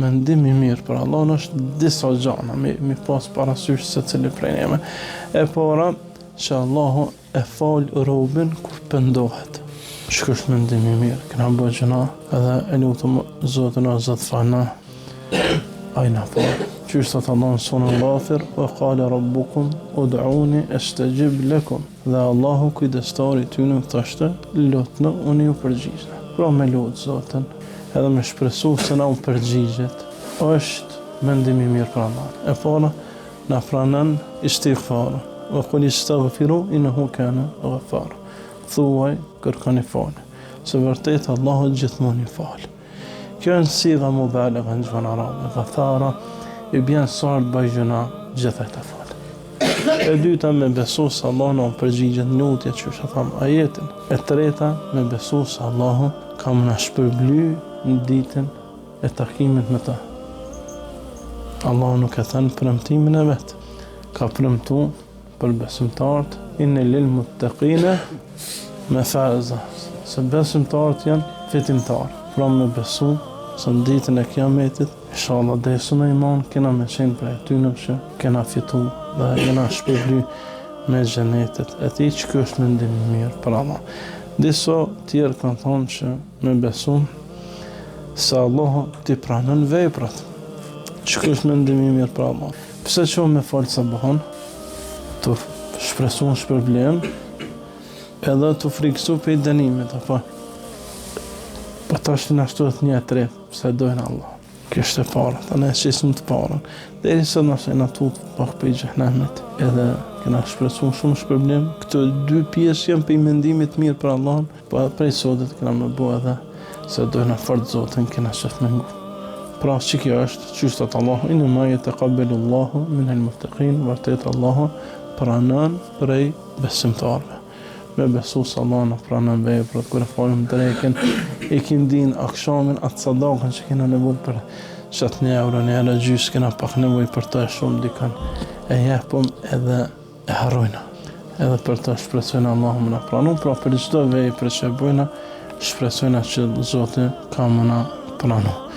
mendim I mirë për Allahun është disa gjana, mi pas parasysh se cili prej neve. E para, që Allahu e fal robin kur pendohet. Që është mendim I mirë, këna bëjë gjëna, edhe e lutëm Zotin o Zot fana, ajna fal. Qysh thot Allah në sunën Ghafir, wa qala rabbukum ud'uni astajib lakum. Dhe Allahu kujdestari tyne thashtë, lutni unë ju përgjigjna. Pra me lutë Zotin, edhe me shpresu se na u përgjigjet, është mendim I mirë për Allah. E para, na pranon istighfar. Wa qul istaghfiru innahu kana ghaffara. Thuaj kërkoni falje, se vërtet Allahu gjithmonë I fal. Kjo është siga mubaligha në gjuhën arabe. Ghaffara I bjen sartë bëj gjëna gjitha këta falë. E dyta me besu se Allahu na përgjigjet lutjet që është tham ajetin. E treta me besu se Allahu ka më na shpërbly në ditën e takimit me ta. Allahu nuk e thënë premtimin e vet. Ka premtu për besimtarët inne lil muttaqina mafaza. Se besimtarët janë fitimtarë. Pra me besu se në ditën e kiametit inshallah desu në iman, kena me qenë për e tynë që kena fitu dhe kena shpërbly me xhenetet e ti që kjo është mendim I mirë për Allah. Disa tjerë kanë thonë që me besu se Allah t'i pranon veprat, që kjo është mendim I mirë për Allah. Pse që me falë sa bëhon, të shpresu në shpërblim, edhe të friksu për I dënimit, apo ta është në ashtuat një e tre, pse dojnë Allah. Kjo është e para, ta ne qesim të parën. Deri sot nëse na tut pak për I xhenemit, edhe kena shpresu shumë shpërblim. Këto dy pjesë janë për I mendimit mirë për Allahun, po prej sotit kena me bo edhe se dojna fort Zotin, kena shef me ngu. Pra që kjo është, që thot Allahu, innama yataqabbalu Allahu minal muttaqin, vërtet Allahu pranon prej besimtarëve. Me besu se Allah në pranon veprat, kur e falim drekën, I kim din akshamin atë sadakën që kena nevoj për 7 euro, një herë gjys, kena pak nevoj për të shumë dikën, e jepëm edhe e harrojna. Edhe për të shpresojna Allahu më na pranon, pra për çdo vepër që e bojna, shpresojna që Zoti ka më na pranon.